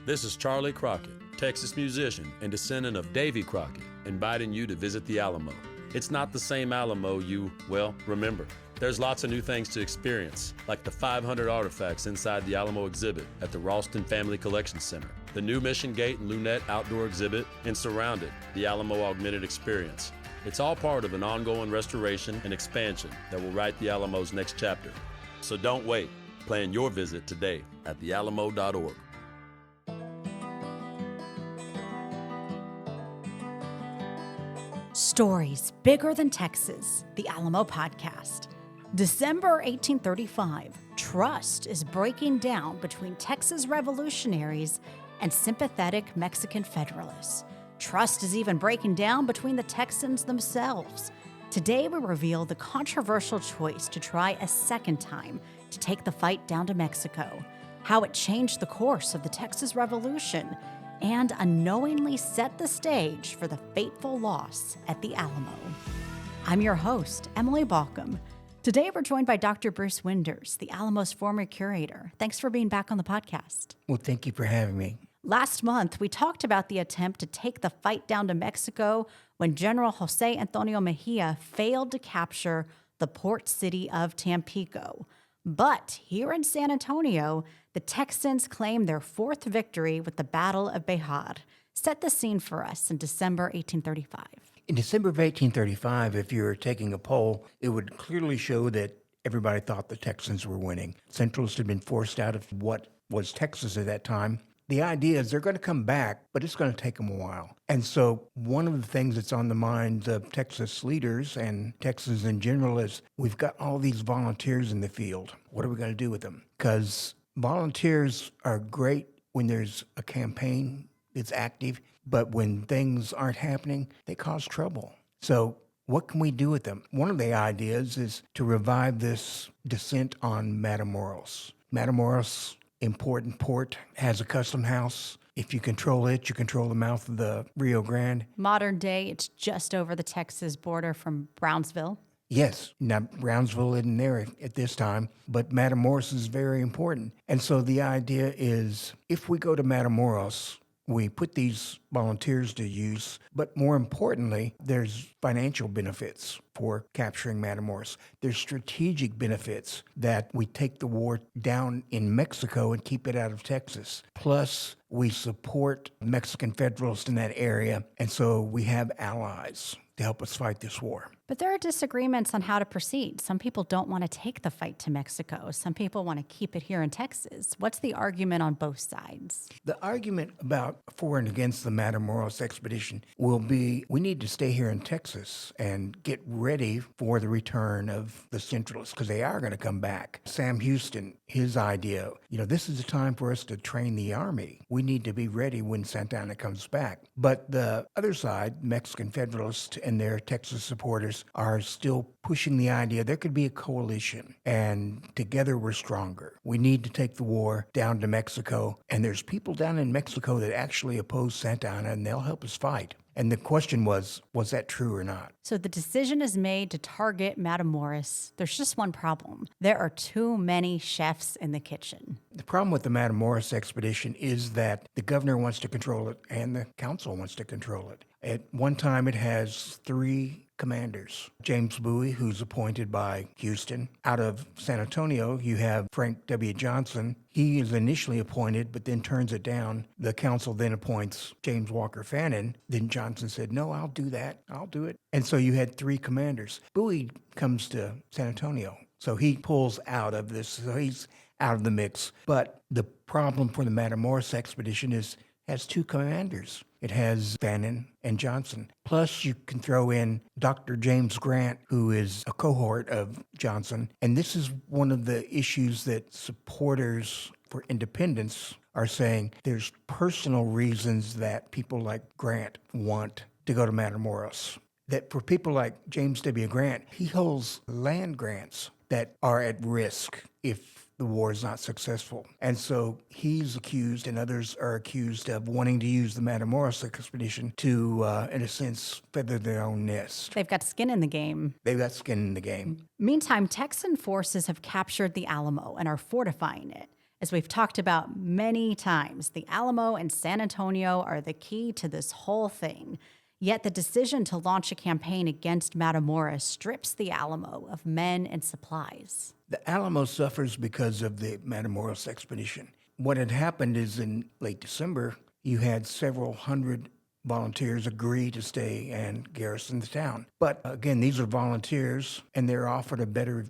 This is Charlie Crockett, Texas musician and descendant of Davy Crockett, inviting you to visit the Alamo. It's not the same Alamo you, remember. There's lots of new things to experience, like the 500 artifacts inside the Alamo exhibit at the Ralston Family Collection Center, the new Mission Gate and Lunette outdoor exhibit, and Surrounded, the Alamo Augmented Experience. It's all part of an ongoing restoration and expansion that will write the Alamo's next chapter. So don't wait. Plan your visit today at thealamo.org. Stories Bigger Than Texas, the Alamo Podcast. December 1835, trust is breaking down between Texas revolutionaries and sympathetic Mexican federalists. Trust is even breaking down between the Texans themselves. Today we reveal the controversial choice to try a second time to take the fight down to Mexico, how it changed the course of the Texas Revolution, and unknowingly set the stage for the fateful loss at the Alamo. I'm your host, Emily Balcom. Today we're joined by Dr. Bruce Winders, the Alamo's former curator. Thanks for being back on the podcast. Well, thank you for having me. Last month, we talked about the attempt to take the fight down to Mexico when General Jose Antonio Mejia failed to capture the port city of Tampico. But here in San Antonio, the Texans claimed their fourth victory with the Battle of Béjar. Set the scene for us in December 1835. In December of 1835, if you were taking a poll, it would clearly show that everybody thought the Texans were winning. Centralists had been forced out of what was Texas at that time. The idea is they're going to come back, but it's going to take them a while. And so one of the things that's on the minds of Texas leaders and Texans in general is we've got all these volunteers in the field. What are we going to do with them? Because volunteers are great when there's a campaign that's active, but when things aren't happening, they cause trouble. So what can we do with them? One of the ideas is to revive this descent on Matamoros. Matamoros, important port, has a custom house. If you control it, you control the mouth of the Rio Grande. Modern day, it's just over the Texas border from Brownsville. Yes. Now, Brownsville isn't there at this time, but Matamoros is very important. And so the idea is if we go to Matamoros, we put these volunteers to use, but more importantly, there's financial benefits for capturing Matamoros. There's strategic benefits that we take the war down in Mexico and keep it out of Texas. Plus, we support Mexican federalists in that area, and so we have allies to help us fight this war. But there are disagreements on how to proceed. Some people don't want to take the fight to Mexico. Some people want to keep it here in Texas. What's the argument on both sides? The argument about for and against the Matamoros expedition will be we need to stay here in Texas and get ready for the return of the Centralists because they are going to come back. Sam Houston, his idea, this is the time for us to train the army. We need to be ready when Santa Anna comes back. But the other side, Mexican Federalists and their Texas supporters, are still pushing the idea there could be a coalition and together we're stronger. We need to take the war down to Mexico, and there's people down in Mexico that actually oppose Santa Anna and they'll help us fight. And the question was that true or not? So the decision is made to target Matamoros. There's just one problem. There are too many chefs in the kitchen. The problem with the Matamoros expedition is that the governor wants to control it and the council wants to control it. At one time, it has 3 commanders. James Bowie, who's appointed by Houston. Out of San Antonio, you have Frank W. Johnson. He is initially appointed, but then turns it down. The council then appoints James Walker Fannin. Then Johnson said, no, I'll do that. I'll do it. And so you had 3 commanders. Bowie comes to San Antonio. So he pulls out of this. So he's out of the mix. But the problem for the Matamoros expedition has 2 commanders. It has Fannin and Johnson. Plus, you can throw in Dr. James Grant, who is a cohort of Johnson. And this is one of the issues that supporters for independence are saying there's personal reasons that people like Grant want to go to Matamoros. That for people like James W. Grant, he holds land grants that are at risk if the war is not successful. And so he's accused, and others are accused of wanting to use the Matamoros expedition to, in a sense, feather their own nest. They've got skin in the game. They've got skin in the game. Meantime, Texan forces have captured the Alamo and are fortifying it. As we've talked about many times, the Alamo and San Antonio are the key to this whole thing. Yet the decision to launch a campaign against Matamoros strips the Alamo of men and supplies. The Alamo suffers because of the Matamoros expedition. What had happened is in late December, you had several hundred volunteers agree to stay and garrison the town. But again, these are volunteers, and they're offered a better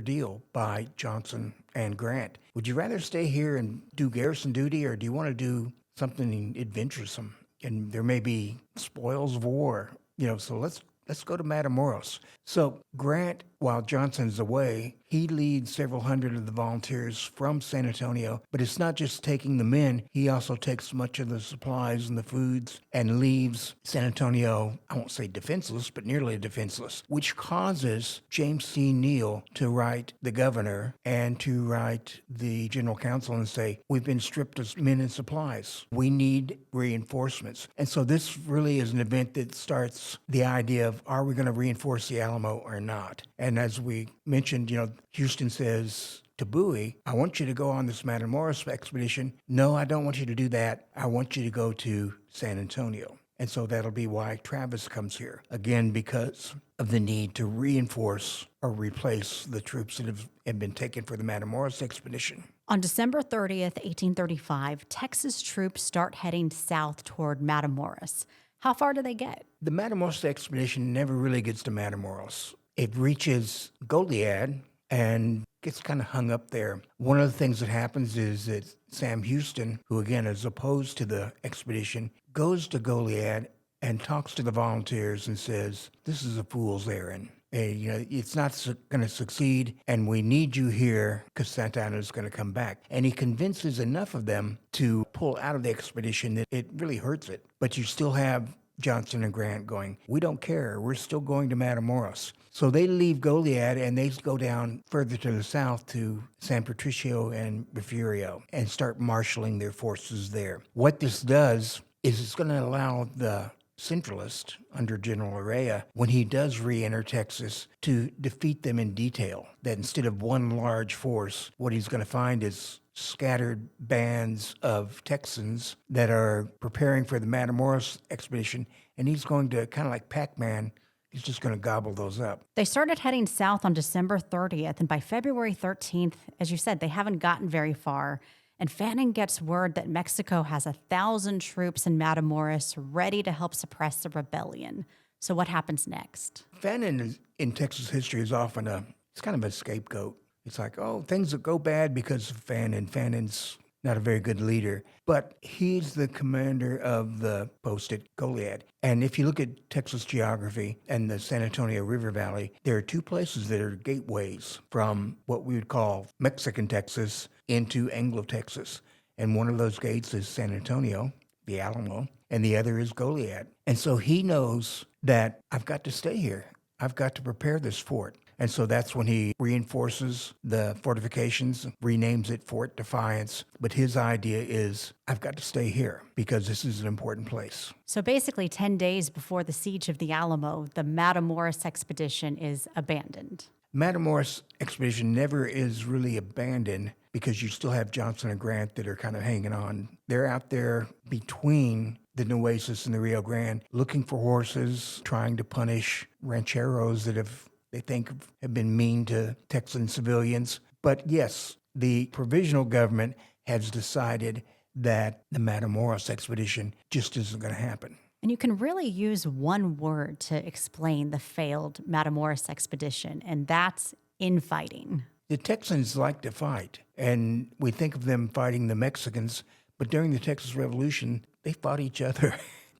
deal by Johnson and Grant. Would you rather stay here and do garrison duty, or do you want to do something adventuresome? And there may be spoils of war, so let's go to Matamoros. So Grant, while Johnson's away, he leads several hundred of the volunteers from San Antonio, but it's not just taking them in. He also takes much of the supplies and the foods and leaves San Antonio, I won't say defenseless, but nearly defenseless, which causes James C. Neal to write the governor and to write the general counsel and say, we've been stripped of men and supplies. We need reinforcements. And so this really is an event that starts the idea of, are we going to reinforce the Alamo or not? And as we mentioned, Houston says to Bowie, I want you to go on this Matamoros expedition. No, I don't want you to do that. I want you to go to San Antonio. And so that'll be why Travis comes here. Again, because of the need to reinforce or replace the troops that have been taken for the Matamoros expedition. On December 30th, 1835, Texas troops start heading south toward Matamoros. How far do they get? The Matamoros expedition never really gets to Matamoros. It reaches Goliad and gets kind of hung up there. One of the things that happens is that Sam Houston, who again is opposed to the expedition, goes to Goliad and talks to the volunteers and says, this is a fool's errand. It's not going to succeed, and we need you here because Santana is going to come back. And he convinces enough of them to pull out of the expedition that it really hurts it. But you still have Johnson and Grant going, we don't care. We're still going to Matamoros. So they leave Goliad and they go down further to the south to San Patricio and Refugio and start marshaling their forces there. What this does is it's going to allow the Centralist under General Urrea, when he does re-enter Texas, to defeat them in detail. That instead of one large force, what he's going to find is scattered bands of Texans that are preparing for the Matamoros expedition, and he's going to, kind of like Pac-Man, he's just going to gobble those up. They started heading south on December 30th, and by February 13th, as you said, they haven't gotten very far. And Fannin gets word that Mexico has 1,000 troops in Matamoros ready to help suppress the rebellion. So what happens next? Fannin in Texas history is often it's kind of a scapegoat. It's like, things that go bad because of Fannin. Fannin's not a very good leader, but he's the commander of the post at Goliad. And if you look at Texas geography and the San Antonio River Valley, there are two places that are gateways from what we would call Mexican Texas into Anglo-Texas. And one of those gates is San Antonio, the Alamo, and the other is Goliad. And so he knows that I've got to stay here. I've got to prepare this fort. And so that's when he reinforces the fortifications, renames it Fort Defiance. But his idea is, I've got to stay here because this is an important place. So basically 10 days before the siege of the Alamo, the Matamoros expedition is abandoned. Matamoros expedition never is really abandoned because you still have Johnson and Grant that are kind of hanging on. They're out there between the Nueces and the Rio Grande looking for horses, trying to punish rancheros that they think have been mean to Texan civilians. But yes, the provisional government has decided that the Matamoros expedition just isn't going to happen. And you can really use one word to explain the failed Matamoros expedition, and that's infighting. The Texans like to fight, and we think of them fighting the Mexicans, but during the Texas Revolution, they fought each other.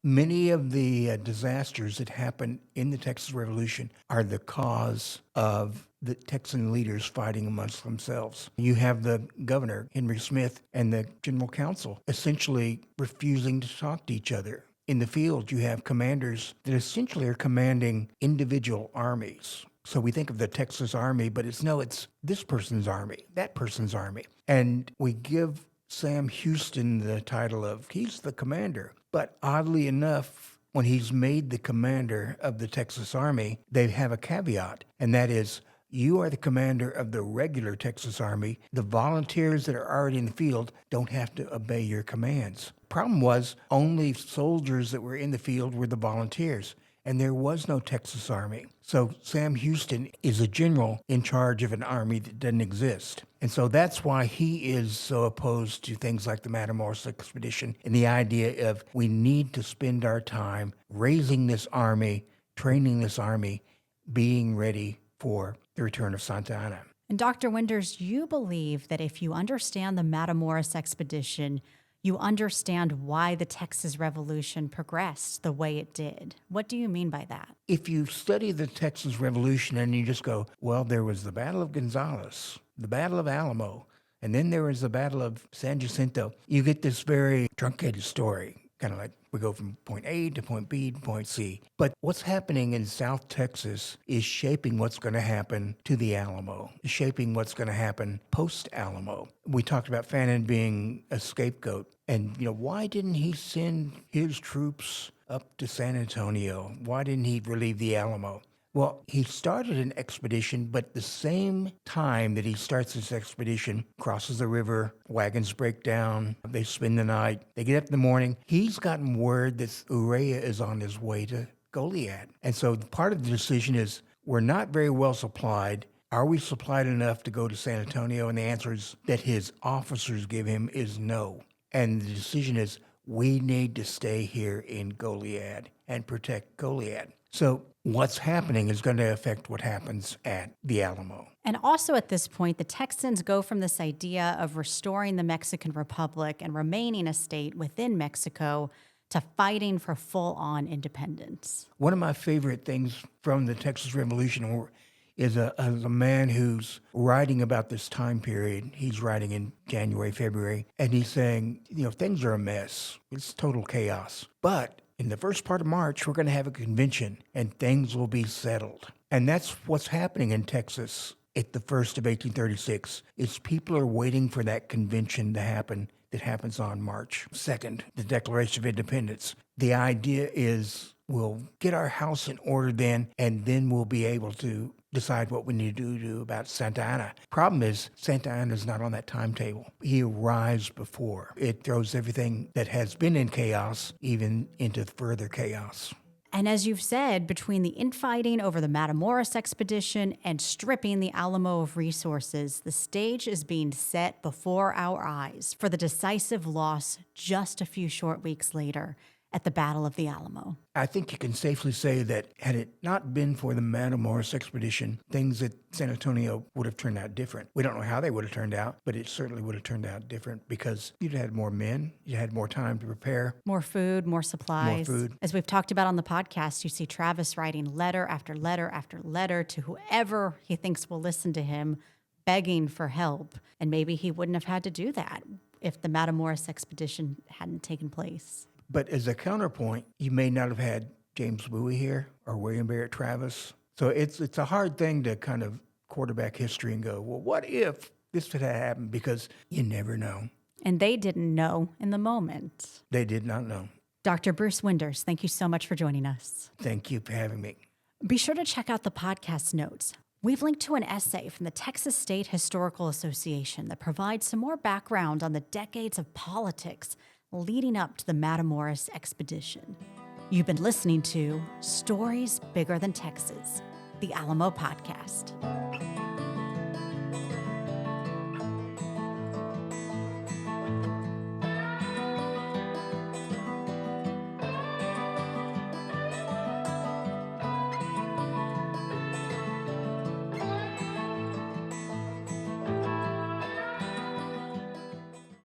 Many of the disasters that happened in the Texas Revolution are the cause of the Texan leaders fighting amongst themselves. You have the governor, Henry Smith, and the general counsel essentially refusing to talk to each other. In the field, you have commanders that essentially are commanding individual armies. So we think of the Texas Army, but it's this person's army, that person's army. And we give Sam Houston the title of, he's the commander. But oddly enough, when he's made the commander of the Texas Army, they have a caveat, and that is, You are the commander of the regular Texas Army. The volunteers that are already in the field don't have to obey your commands. Problem was, only soldiers that were in the field were the volunteers, and there was no Texas Army. So Sam Houston is a general in charge of an army that doesn't exist. And so that's why he is so opposed to things like the Matamoros expedition and the idea of we need to spend our time raising this army, training this army, being ready for the return of Santa Anna. And Dr. Winders, you believe that if you understand the Matamoros expedition, you understand why the Texas Revolution progressed the way it did. What do you mean by that? If you study the Texas Revolution and you just go, well, there was the Battle of Gonzales, the Battle of Alamo, and then there was the Battle of San Jacinto, you get this very truncated story, kind of like we go from point A to point B to point C. But what's happening in South Texas is shaping what's going to happen to the Alamo, shaping what's going to happen post-Alamo. We talked about Fannin being a scapegoat. And, why didn't he send his troops up to San Antonio? Why didn't he relieve the Alamo? Well, he started an expedition, but the same time that he starts this expedition, crosses the river, wagons break down, they spend the night, they get up in the morning, he's gotten word that Urea is on his way to Goliad. And so part of the decision is, we're not very well supplied. Are we supplied enough to go to San Antonio? And the answer is that his officers give him is no. And the decision is, we need to stay here in Goliad and protect Goliad. So what's happening is going to affect what happens at the Alamo. And also at this point, the Texans go from this idea of restoring the Mexican Republic and remaining a state within Mexico to fighting for full-on independence. One of my favorite things from the Texas Revolution is a man who's writing about this time period. He's writing in January, February, and he's saying, things are a mess. It's total chaos. But in the first part of March, we're going to have a convention, and things will be settled. And that's what's happening in Texas at the 1st of 1836, is people are waiting for that convention to happen that happens on March 2nd, the Declaration of Independence. The idea is we'll get our house in order then, and then we'll be able to decide what we need to do about Santa Anna. Problem is, Santa Anna is not on that timetable. He arrives before. It throws everything that has been in chaos even into further chaos. And as you've said, between the infighting over the Matamoros expedition and stripping the Alamo of resources, the stage is being set before our eyes for the decisive loss just a few short weeks later at the Battle of the Alamo. I think you can safely say that had it not been for the Matamoros expedition, things at San Antonio would have turned out different. We don't know how they would have turned out, but it certainly would have turned out different because you'd had more men, you had more time to prepare. More food, more supplies. More food. As we've talked about on the podcast, you see Travis writing letter after letter after letter to whoever he thinks will listen to him, begging for help. And maybe he wouldn't have had to do that if the Matamoros expedition hadn't taken place. But as a counterpoint, you may not have had James Bowie here or William Barrett Travis. So it's a hard thing to kind of quarterback history and go, well, what if this had happened? Because you never know. And they didn't know in the moment. They did not know. Dr. Bruce Winders, thank you so much for joining us. Thank you for having me. Be sure to check out the podcast notes. We've linked to an essay from the Texas State Historical Association that provides some more background on the decades of politics leading up to the Matamoros expedition. You've been listening to Stories Bigger Than Texas, the Alamo Podcast.